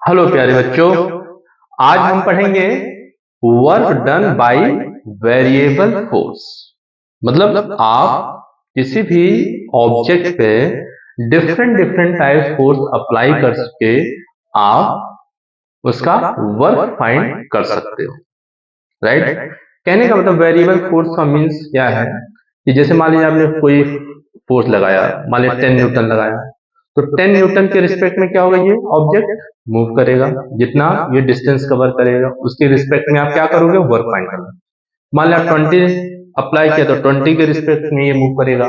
Hello प्यारे बच्चों, आज हम पढ़ेंगे work done by variable force. मतलब आप किसी भी ऑब्जेक्ट पे different different type force apply करके आप उसका वर्क फाइंड कर सकते हो, राइट। कहने का मतलब वेरिएबल फोर्स का मीन्स क्या है कि जैसे मान लीजिए आपने कोई फोर्स लगाया, मान लीजिए 10 न्यूटन लगाया, तो 10 न्यूटन के रिस्पेक्ट में क्या होगा, ये ऑब्जेक्ट मूव करेगा, जितना ये डिस्टेंस कवर करेगा उसके रिस्पेक्ट में आप क्या करोगे, वर्क फाइंड करना। मान लिया 20 अप्लाई किया तो 20 के रिस्पेक्ट में ये मूव करेगा,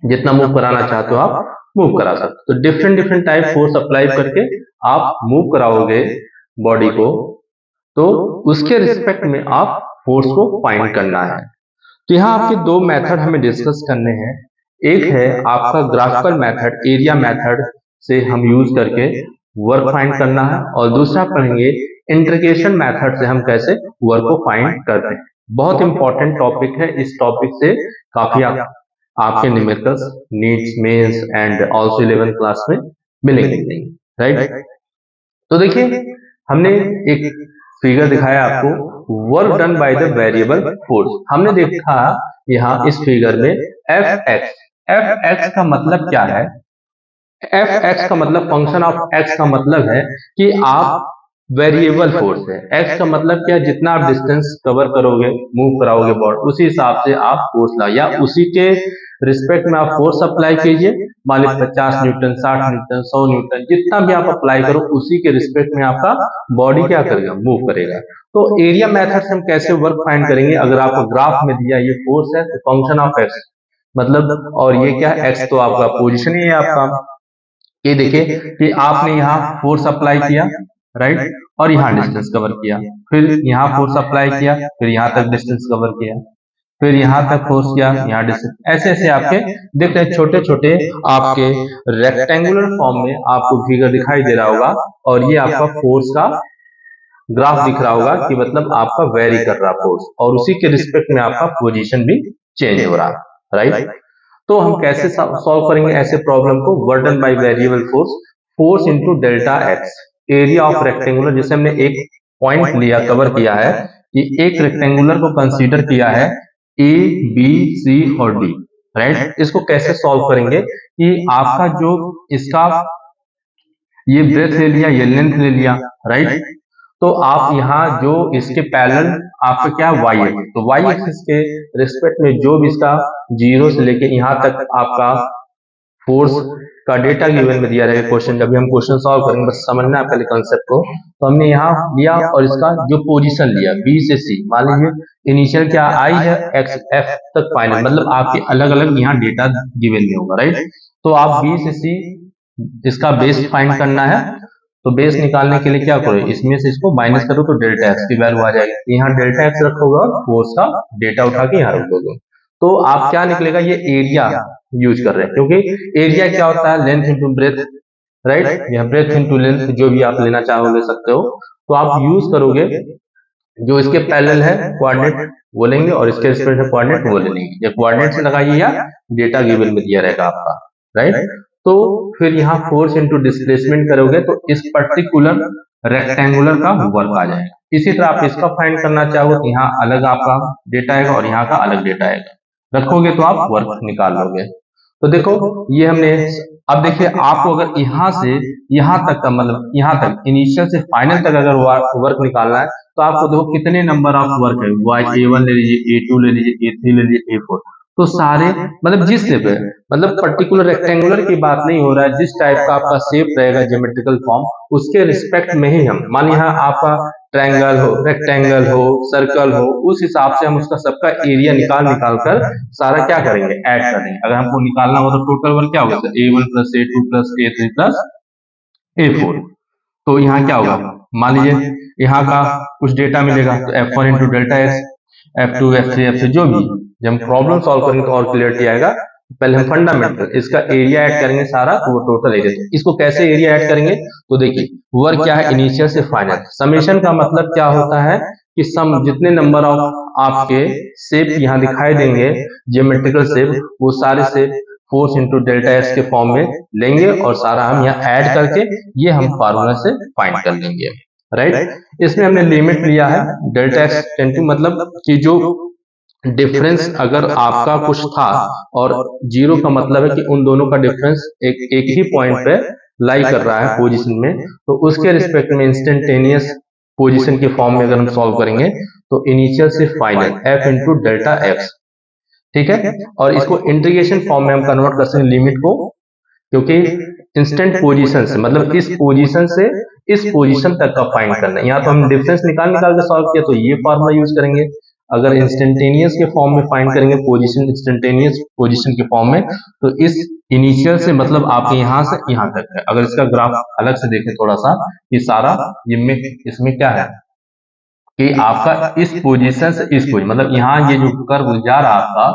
जितना मूव कराना चाहते हो आप मूव करा सकते हो। तो different different type force apply करके आप मूव कराओगे बॉडी को, तो उसके रिस्पेक्ट में आप फोर्स को फाइंड करना है। तो यहाँ आपके दो मेथड हमें डिस्कस करने हैं। एक है आपका ग्राफिकल मेथड, एरिया मेथड से हम यूज करके वर्क फाइंड करना है, और दूसरा पढ़ेंगे इंटीग्रेशन मेथड से हम कैसे वर्क को फाइंड करते हैं। बहुत इंपॉर्टेंट टॉपिक है, इस टॉपिक से काफी आपके numericals, NEETs, mains and also 11th class में मिलेंगे, राइट। तो देखिए हमने एक फिगर दिखाया आपको, work done by the variable force. हमने देखा यहाँ इस फिगर में एफ एक्स का मतलब क्या है। एफ एक्स का मतलब फंक्शन ऑफ एक्स का मतलब है कि आप वेरिएबल फोर्स है। एक्स का मतलब क्या है, जितना आप डिस्टेंस कवर करोगे, मूव कराओगे बॉडी, उसी हिसाब से आप फोर्स ला, या उसी के रिस्पेक्ट में आप फोर्स अप्लाई कीजिए। मान लीजिए 50 न्यूटन, 60 न्यूटन, 100 न्यूटन, जितना भी आप अप्लाई करो उसी के रिस्पेक्ट में आपका बॉडी क्या करेगा, मूव करेगा। तो एरिया मेथड से हम कैसे वर्क फाइंड करेंगे, अगर आपको ग्राफ में दिया ये फोर्स है तो फंक्शन ऑफ एक्स मतलब, और ये क्या है, एक्स तो आपका पोजिशन ही है आपका। ये देखिए कि आपने यहाँ फोर्स अप्लाई किया, राइट, और यहाँ डिस्टेंस कवर किया, फिर यहाँ फोर्स अप्लाई किया, फिर यहाँ तक डिस्टेंस कवर किया, फिर यहाँ तक फोर्स किया, यहाँ डिस्टेंस, ऐसे ऐसे आपके देख रहे छोटे छोटे आपके रेक्टेंगुलर फॉर्म में आपको फिगर दिखाई दे रहा होगा, और ये आपका फोर्स का ग्राफ दिख रहा होगा कि मतलब आपका वेरी कर रहा फोर्स, और उसी के रिस्पेक्ट में आपका पोजीशन भी चेंज हो रहा, राइट। तो हम कैसे सॉल्व करेंगे ऐसे प्रॉब्लम को, work done by variable force, force into delta x, area of rectangular. जैसे हमने एक पॉइंट लिया, कवर किया है कि एक रेक्टेंगुलर को कंसीडर किया है ए, बी, सी और डी, राइट। इसको कैसे सॉल्व करेंगे कि आपका जो इसका ये ब्रेथ ले लिया, ये लेंथ ले लिया, राइट। तो आप यहाँ जो इसके पैरेलल आपका क्या वाई एक्सिस, तो वाई एक्सिस के रिस्पेक्ट में जो भी इसका 0 से लेके यहाँ तक आपका फोर्स का डेटा गिवन में दिया रहेगा क्वेश्चन। जब भी हम क्वेश्चन सॉल्व करेंगे, बस समझना है पहले कंसेप्ट को। तो हमने यहाँ लिया और इसका जो पोजीशन लिया बी से सी, मान लीजिए इनिशियल क्या आई है, एक्स एफ तक फाइनल, मतलब आपके अलग अलग यहाँ डेटा गिवन में होगा, राइट। तो आप बी से सी इसका बेस फाइंड करना है, तो बेस निकालने के लिए क्या करो, इसमें से इसको माइनस करो तो डेल्टा एक्स की वैल्यू आ जाएगी। यहाँ डेल्टा एक्स रखोगे और फोर्स का डेटा उठा के यहाँ रखोगे, तो आप क्या निकलेगा, ये एरिया यूज कर रहे हैं, क्योंकि एरिया क्या होता है, लेंथ इंटू ब्रेथ, राइट। यहाँ ब्रेथ इंटू लेंथ, जो भी आप लेना चाहो ले सकते हो। तो आप यूज करोगे जो इसके पैरेलल है कोऑर्डिनेट वो लेंगे, और इसके रिस्पेक्ट में कोऑर्डिनेट वो लेंगे, या कोऑर्डिनेट से लगाइए या डेटा गिवन में दिया रहेगा आपका, राइट। तो फिर यहाँ फोर्स इंटू डिस्प्लेसमेंट करोगे तो इस पर्टिकुलर रेक्टेंगुलर का वर्क आ जाएगा। इसी तरह आप इसका फाइंड करना चाहो तो यहाँ अलग आपका डेटा आएगा और यहाँ का अलग डेटा आएगा, रखोगे तो आप वर्क निकाल लोगे। तो देखो ये हमने, अब देखिए आपको अगर यहाँ से यहाँ तक का मतलब यहाँ तक इनिशियल से फाइनल तक अगर वर्क निकालना है, तो आपको देखो कितने नंबर ऑफ वर्क है, A1 ले लीजिए, A2 ले लीजिए, A3 ले लीजिए, A4, तो सारे मतलब जिस शेप है, मतलब पर्टिकुलर रेक्टेंगुलर की बात नहीं हो रहा है, जिस टाइप का आपका शेप रहेगा ज्योमेट्रिकल फॉर्म, उसके रिस्पेक्ट में ही हम मान यहाँ आपका ट्रायंगल हो, रेक्टेंगल हो, सर्कल हो, उस हिसाब से हम उसका सबका एरिया निकाल कर सारा क्या करेंगे, ऐड करेंगे। अगर हमको निकालना हो तो टोटल वर्क क्या होगा, A1 plus A2 plus A3 plus A4। तो यहाँ क्या होगा, मान लीजिए यहाँ का कुछ डेटा मिलेगा, तो F1 into delta x, F2 F3 F4 जो भी, जब हम प्रॉब्लम सॉल्व करेंगे तो और क्लियरिटी आएगा। पहले हम फंडामेंटल इसका एरिया ऐड करेंगे सारा, तो वो टोटल एरिया। इसको कैसे एरिया ऐड करेंगे, तो देखिए वर्क क्या है, इनिशियल से फाइनल। समेशन का मतलब क्या होता है कि सम जितने नंबर ऑफ आपके शेप यहाँ दिखाई देंगे ज्योमेट्रिकल शेप, वो सारे shape force into delta x के फॉर्म में लेंगे और सारा हम यहाँ ऐड करके ये हम फार्मूला से फाइंड कर लेंगे, राइट। इसमें हमने लिमिट लिया है डेल्टा एक्स टेंड टू, मतलब कि जो डिफरेंस अगर आपका कुछ था और जीरो का मतलब है कि उन दोनों का डिफरेंस एक ही पॉइंट पे लाई कर रहा है पोजीशन में, तो उसके रिस्पेक्ट में इंस्टेंटेनियस पोजीशन के फॉर्म में अगर हम सॉल्व करेंगे तो इनिशियल से final F into delta x, ठीक है। और इसको इंटीग्रेशन फॉर्म में हम कन्वर्ट कर सकते हैं लिमिट को, क्योंकि इंस्टेंट पोजीशन से मतलब इस पोजीशन से इस पोजीशन तक का फाइंड करना है। यहाँ तो हम डिफरेंस निकाल के सॉल्व किया तो ये फॉर्मूला यूज करेंगे। अगर इंस्टेंटेनियस के फॉर्म में फाइंड करेंगे पोजीशन, इंस्टेंटेनियस पोजीशन के फॉर्म में, तो इस इनिशियल से मतलब आपके यहाँ से यहाँ तक है। अगर इसका ग्राफ अलग से देखें थोड़ा सा, ये सारा इसमें क्या है कि आपका इस पोजीशन से इस पोजीशन, मतलब यहाँ ये जो कर्व जा रहा आपका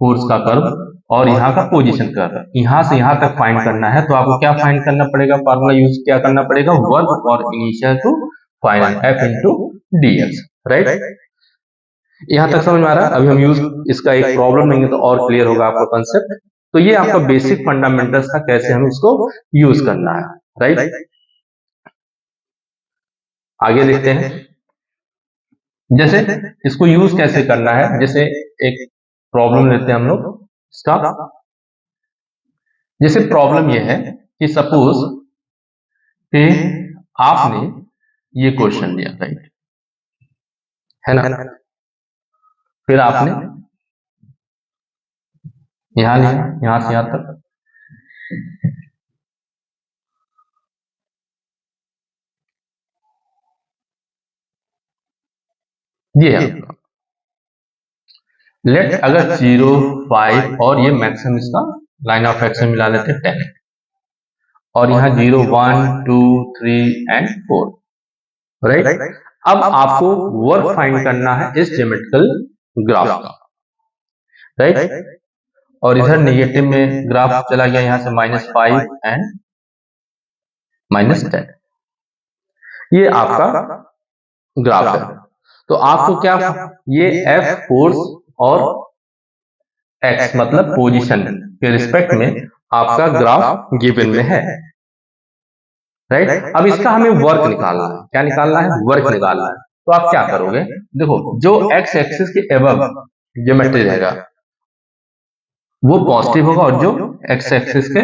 फोर्स का कर्व और यहाँ का पोजीशन कर्व, यहाँ से यहाँ तक फाइंड करना है, तो आपको क्या फाइंड करना पड़ेगा, फार्मूला यूज क्या करना पड़ेगा, वर्क और initial to final F into D X, right. यहाँ तक समझ में आ रहा है। अभी हम यूज इसका एक प्रॉब्लम लेंगे तो और क्लियर होगा आपका कंसेप्ट। तो ये आपका बेसिक फंडामेंटल्स था, कैसे हम इसको यूज करना है, राइट। आगे देखते हैं, जैसे इसको यूज कैसे करना है। जैसे एक प्रॉब्लम लेते हैं हम लोग इसका, जैसे प्रॉब्लम ये है कि सपोज कि आपने ये क्वेश्चन दिया, राइट, है ना, फिर आपने यहां लिया, यहां से यहां तक, ये लेट अगर 0, 5 और ये मैक्सिमम इसका लाइन ऑफ एक्शन मिला लेते हैं 10, और यहाँ 0, 1, 2, 3 एंड 4, राइट। अब आपको वर्क फाइंड करना है इस ज्योमेट्रिकल ग्राफ का, राइट। और इधर नेगेटिव में ग्राफ चला गया, यहाँ से -5 एंड -10, ये आपका ग्राफ है। तो आपको क्या, ये एफ फोर्स और एक्स मतलब पोजीशन के रिस्पेक्ट में आपका ग्राफ गिवन में है, राइट। अब इसका हमें वर्क निकालना है। क्या निकालना है, वर्क निकालना है। तो आप क्या करोगे, देखो जो एक्स एक्सिस के एबव ज्योमेट्री रहेगा वो पॉजिटिव होगा और जो एक्स एक्सिस के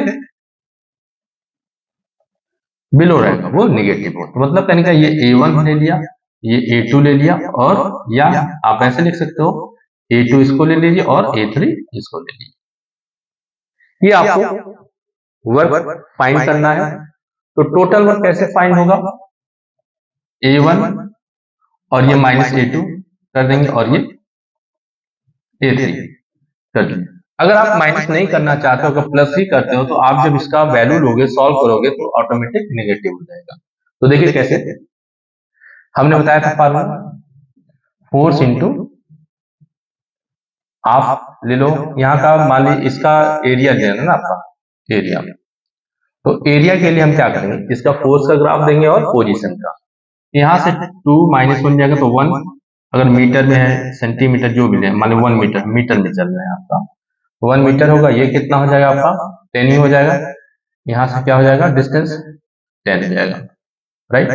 बिलो रहेगा वो नेगेटिव होगा। तो मतलब कहने का ये A1 ले लिया, ये A2 ले लिया, और या आप ऐसे लिख सकते हो A2 इसको ले लीजिए और A3 इसको ले लीजिए। ये आपको वर्क फाइंड करना है। तो टोटल वर्क कैसे फाइंड होगा, A1 और ये -A2 कर देंगे और ये A3 कर देंगे। अगर आप माइनस नहीं करना चाहते हो, अगर प्लस ही करते हो, तो आप जब इसका वैल्यू लोगे, सॉल्व करोगे, तो ऑटोमेटिक नेगेटिव हो जाएगा। तो देखिए कैसे, हमने बताया था फार्मूला, फोर्स इंटू आप ले लो यहाँ का, मान ली इसका एरिया लेना ना आपका एरिया, तो एरिया के लिए हम क्या करेंगे, इसका फोर्स का ग्राफ देंगे और पोजीशन का। यहाँ से 2 -1 जाएगा तो 1, अगर मीटर में है, सेंटीमीटर जो भी ले, मान लो 1 मीटर, मीटर में चल रहा है आपका, 1 मीटर होगा, ये कितना हो जाएगा आपका 10 ही हो जाएगा। यहाँ से क्या हो जाएगा, डिस्टेंस 10 हो जाएगा, राइट।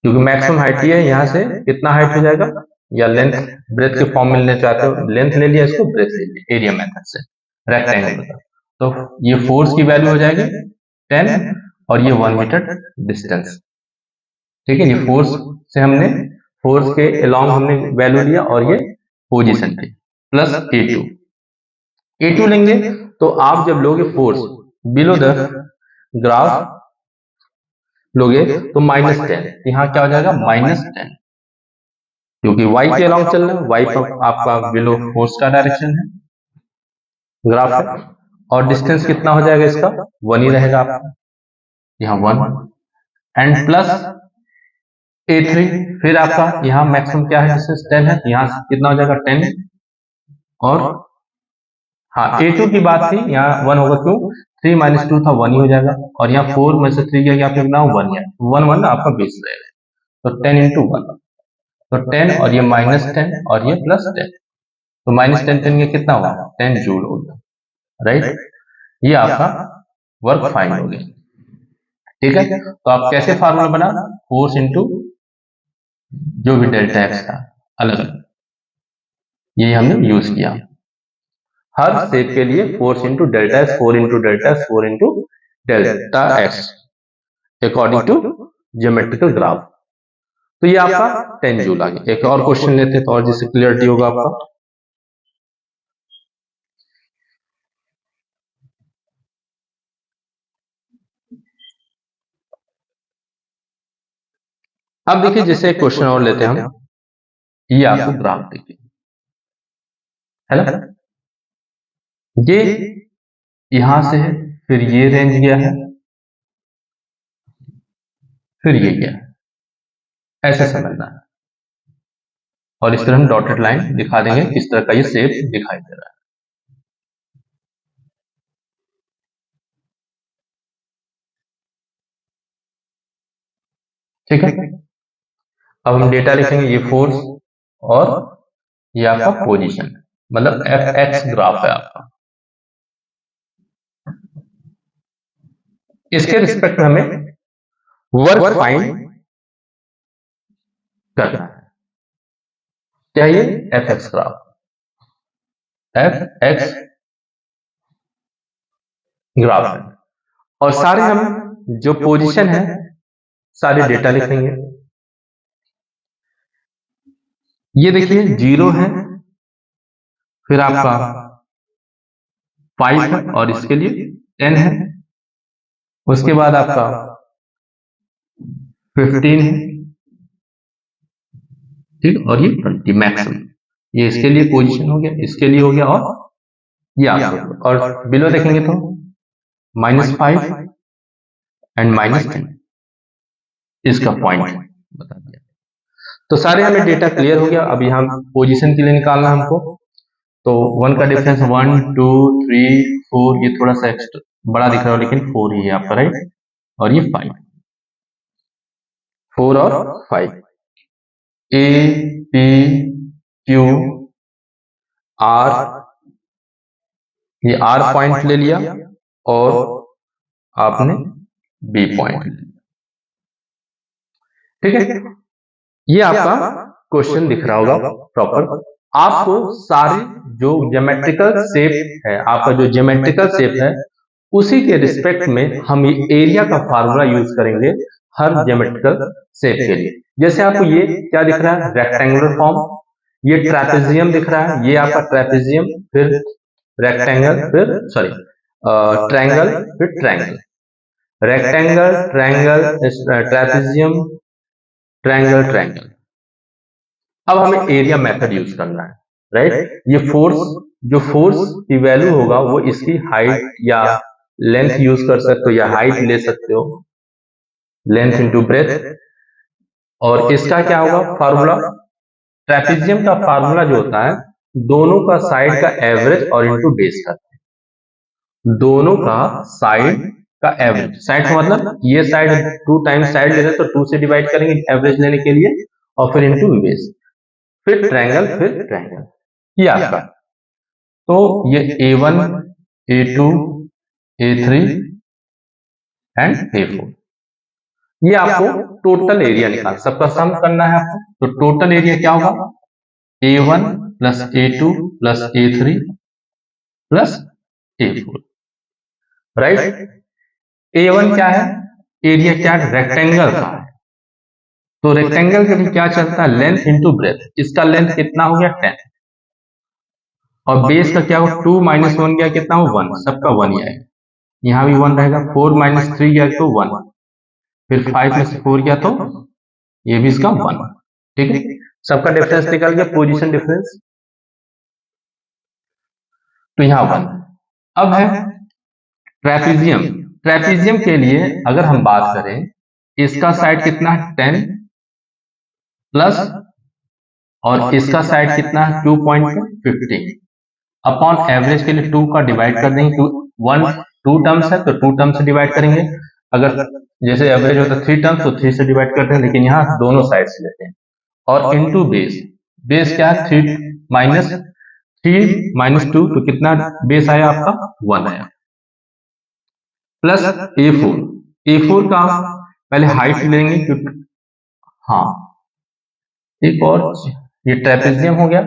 क्योंकि मैक्सिमम हाइट ही है, यहाँ से कितना हाइट हो जाएगा, या लेंथ ब्रेथ के फॉर्म में लेना चाहते हो, लेंथ ले लिया, इसको ब्रेथ ले लिया एरिया मेथड से, रेक्टेंगल का। तो ये फोर्स की वैल्यू हो जाएगी 10 और ये 1 मीटर डिस्टेंस, ठीक है। ये फोर्स से हमने, फोर्स के अलोंग हमने वैल्यू लिया, और ये पोजीशन की प्लस A2 लेंगे। तो आप जब लोगे फोर्स बिलो द ग्राफ लोगे तो -10, यहाँ क्या हो जाएगा -10, क्योंकि y के अलोंग चल रहा है, y पर आपका बिलो फोर्स का डायरेक्शन है ग्राफ है, और डिस्टेंस कितना हो जाएगा इसका 1 ही रहेगा आपका, यहाँ 1 एंड प्लस A3, फिर आपका यहाँ मैक्सिमम क्या है, डिस्टेंस 10 है, यहाँ कितना हो जाएगा 10, और हाँ A2 की बात थी, यहाँ 1 होगा, क्यों 3 - 2 था, 1 ही हो जाएगा, और यहाँ 4 में से 3 गया, यहाँ पे कितना 1 है, 1 आपका बेस रहेगा, तो 10 × 1, तो 10 और ये -10 और ये +10, तो -10 का कितना हुआ, 10 जूल हो गया, राइट। ये आपका वर्क फाइन हो गया, ठीक है। तो आप कैसे फार्मूला बना, फोर्स इंटू जो भी डेल्टा एक्स था अलग अलग, ये हमने यूज किया हर शेप के लिए, force into delta X, 4 into delta X, 4 into delta X according to geometrical graph. तो ये आपका 10 जूल आ गया। एक और क्वेश्चन लेते हैं तो और जिससे क्लियरिटी होगा आपका। अब देखिए जैसे क्वेश्चन और लेते हैं हम, ये आपको ग्राफ देखिए, है ना, ये यहां से है, फिर ये रेंज गया है, फिर ये गया है, ऐसे समझना है। और इस तरह हम डॉटेड लाइन दिखा देंगे किस तरह का ये शेप दिखाई दे रहा है, ठीक है। अब हम डेटा लिखेंगे, ये फोर्स और ये आपका पोजीशन, मतलब एफ एक्स ग्राफ है आपका। इसके रिस्पेक्ट में हमें वर्क फाइंड करना है। क्या ये F x graph, F x graph है, और सारे हम जो पोजीशन है सारे डेटा लिखेंगे। ये देखिए 0 है, फिर आपका 5 है और इसके लिए 10 है, उसके बाद आपका 15 है, ठीक, और ये 20 मैक्सिमम, ये इसके लिए पोजीशन हो गया, इसके लिए हो गया, और ये आपको, और बिलो देखेंगे तो -5 एंड -10 इसका पॉइंट बता दिया। तो सारे हमें डेटा क्लियर हो गया। अब यहाँ पोजीशन के लिए निकालना हमको, तो 1 का डिफरेंस 1 2 3 4, ये थोड़ा सा एक्स्ट्रा बड़ा दिख रहा है लेकिन 4 ही है आपका, राइट, और ये 5, 4 और 5, ए पी क्यू आर, ये आर पॉइंट ले लिया और आपने बी पॉइंट ले लिया, ठीक है। ये आपका क्वेश्चन दिख रहा होगा प्रॉपर। आपको सारे जो ज्योमेट्रिकल शेप है, आपका जो ज्योमेट्रिकल शेप है उसी के रिस्पेक्ट में हम ये एरिया का फार्मूला यूज करेंगे हर ज्योमेट्रिकल शेप के लिए। जैसे आपको ये क्या दिख रहा है, रेक्टेंगुलर फॉर्म, ये ट्रेपेजियम दिख रहा है, ये आपका ट्रेपेजियम, फिर रेक्टेंगल, फिर सॉरी ट्रायंगल, फिर triangle, rectangle, triangle, trapezium, triangle, triangle. अब हमें एरिया मेथड यूज करना है, राइट। ये फोर्स, जो फोर्स की वैल्यू होगा वो इसकी हाइट या लेंथ यूज कर सकते हो, या हाइट ले सकते हो, लेंथ इंटू ब्रेथ। और इसका क्या होगा फार्मूला, ट्रेपेजियम का फार्मूला जो होता है, दोनों का साइड का एवरेज और इंटू बेस का, दोनों का साइड का एवरेज, साइड का मतलब ये साइड 2 टाइम्स साइड ले रहे तो 2 से डिवाइड करेंगे एवरेज लेने के लिए, और फिर इंटू बेस, फिर ट्रायंगल, फिर ट्रायंगल, ये आपका। तो ये A1 A2 A3 and A4, ये आपको टोटल एरिया निकाल, सबका सम करना है आपको। तो टोटल एरिया क्या होगा, A1 plus A2 plus A3 plus A4, right. A1 क्या है, एरिया क्या है, रेक्टेंगल का है। तो रेक्टेंगल के लिए क्या चलता है, लेंथ इंटू ब्रेथ, इसका लेंथ कितना हो गया 10, और बेस का क्या हो, 2 - 1 गया कितना हो 1, सबका 1 ही आएगा, यहाँ भी 1 रहेगा, 4 - 3 गया तो 1, फिर 5 में से 4 गया तो ये भी इसका 1, ठीक है। सबका डिफरेंस निकल गया, पोजीशन डिफरेंस, तो यहाँ 1। अब है ट्रेपेजियम, ट्रेपेजियम के लिए अगर हम बात करें, इसका साइड कितना है 10 प्लस, और इसका साइड कितना है 2.15, अपॉन एवरेज के लिए 2 का डिवाइड कर देंगे, 2 टर्म्स है तो 2 टर्म्स से डिवाइड करेंगे, अगर जैसे एवरेज होता है 3 टर्म्स तो 3 से डिवाइड करते हैं, लेकिन यहाँ दोनों साइड से लेते हैं, और इनटू बेस, बेस क्या है 3 3 माइनस 2 तो कितना बेस आया आपका 1 आया, प्लस A4 का पहले हाइट लेंगे क्योंकि हाँ एक और ये ट्रेपेजियम हो गया,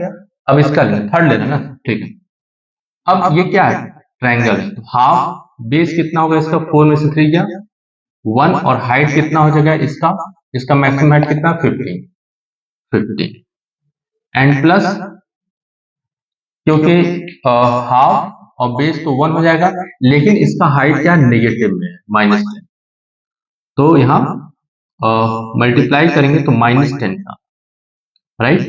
अब इसका थर्ड लेना ना, ठीक है। अब ये क्या है ट्रायंगल, तो हाफ बेस कितना होगा इसका 4 में से 3 गया 1 और हाइट कितना हो जाएगा इसका मैक्सिमम हाइट कितना 50 एंड प्लस क्योंकि हाफ और बेस तो 1 हो जाएगा लेकिन इसका हाइट क्या नेगेटिव में है -10, तो यहाँ मल्टीप्लाई करेंगे तो -10 का राइट,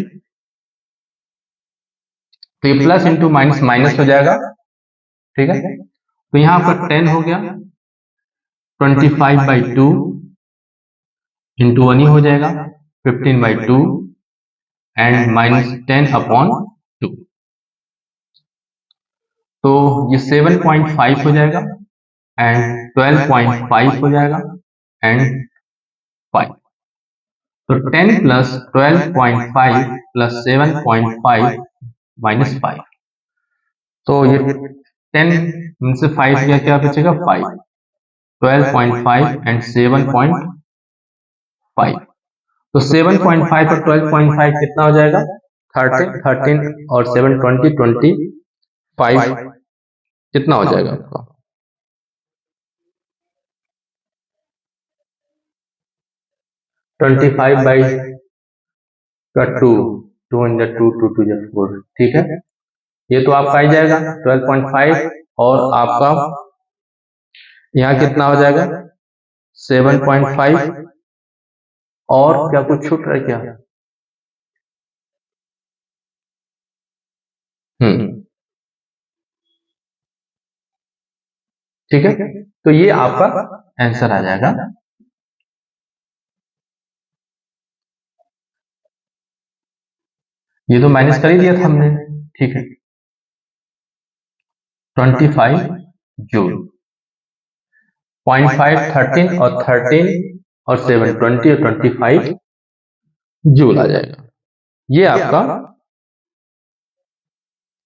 तो ये प्लस इंटू माइनस माइनस हो जाएगा, ठीक है। तो यहाँ पर 10 हो गया 25/2 इंटू 1 ही हो जाएगा 15/2 एंड -10/2, तो ये 7.5 हो जाएगा एंड 12.5 हो जाएगा एंड 5, तो 10 प्लस 12.5 प्लस 7.5 -5, तो ये 10 में से 5 गया क्या बचेगा 5, 12.5 एंड 7.5, तो 7.5 और 12.5 कितना हो जाएगा 13 और 7 25 कितना हो जाएगा आपका 25/2 2 4, ठीक है। ये तो आपका आ जाएगा 12.5 और आपका यहाँ कितना हो जाएगा 7.5 और क्या कुछ छूट रहा है क्या, ठीक है। तो ये आपका आंसर आ जाएगा। ये तो माइनस कर ही दिया था हमने, ठीक है। 25 जूल 0.5 13 और 13 और 7 20 और 25 जूल आ जाएगा, ये आपका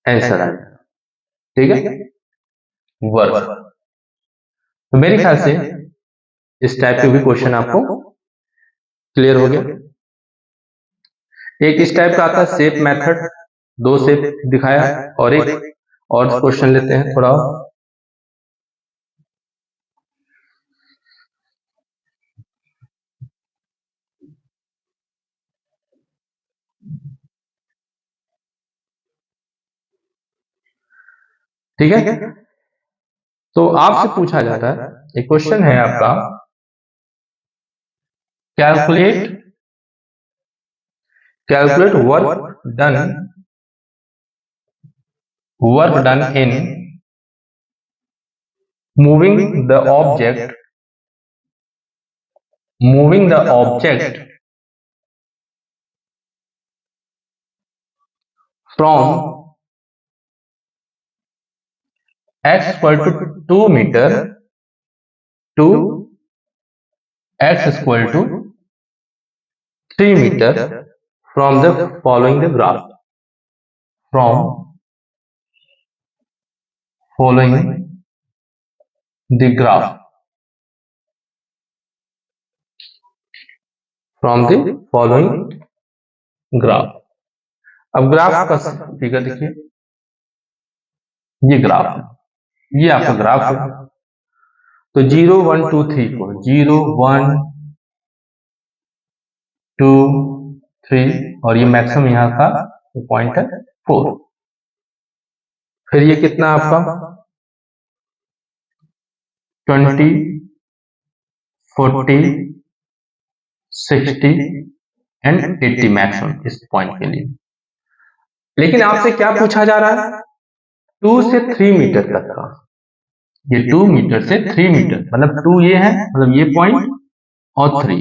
आंसर आ जाएगा, ठीक है। वर्क, तो मेरे ख्याल से इस टाइप के भी क्वेश्चन आपको क्लियर हो गया। एक इस टाइप का आता है शेप मेथड, 2 शेप दिखाया, और एक और क्वेश्चन लेते हैं थोड़ा, ठीक है। तो आपसे पूछा जाता है, एक क्वेश्चन है आपका, calculate work done in moving the object from x equal to 2 meter to x equal to 3 meter from the following the graph, from following the graph, from the following graph। अब graph का figure देखिए, ये graph है, ये आपका graph है, तो 0 1 2 3 4, 0 1 2 3 और ये मैक्सिमम यहाँ का पॉइंट है 4, फिर ये कितना आपका 20 40 60 एंड 80 मैक्सिमम इस पॉइंट के लिए। लेकिन आपसे क्या पूछा जा रहा है 2 से 3 मीटर तक का, ये 2 मीटर से 3 मीटर, मतलब 2 ये है, मतलब ये पॉइंट और 3,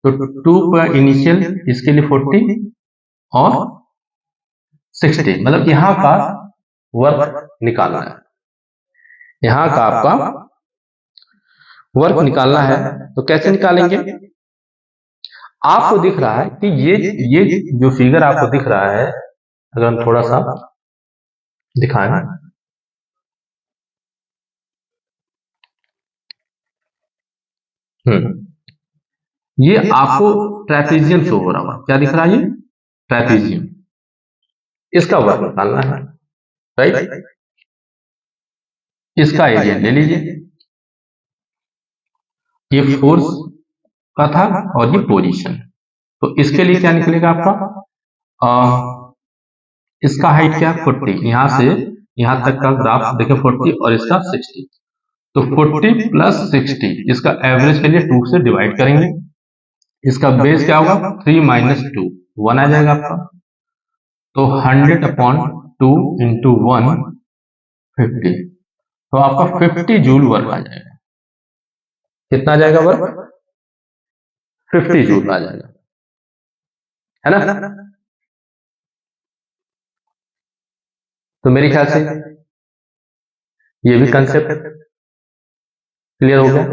तो 2 पर इनिशियल इसके लिए 40 और 60, मतलब यहाँ का वर्क निकालना है, यहाँ का आपका वर्क निकालना है। तो कैसे निकालेंगे, आपको दिख रहा है कि ये जो फिगर आपको दिख रहा है, अगर हम थोड़ा सा दिखाएं। ये आपको ट्रेपीजियम शो हो रहा होगा, क्या दिख रहा है? ये ट्रेपीजियम, इसका वर्क निकालना है, राइट? इसका एरिया ले लीजिए, ये फोर्स का था और ये पोजीशन, तो इसके लिए क्या निकलेगा आपका? इसका हाइट क्या? 40, यहां से यहां तक का ग्राफ देखे 40 और इसका 60, तो 40 प्लस 60 इसका एवरेज के लिए 2 से डिवाइड करेंगे, इसका बेस क्या होगा? 3 माइनस 2, 1 आ जाएगा आपका, तो 100/2 इंटू 1 50, तो आपका 50 जूल वर्क आ जाएगा। कितना आ जाएगा वर्क? 50 जूल आ जाएगा, है ना? तो मेरे ख्याल से ये भी कंसेप्ट क्लियर हो गया।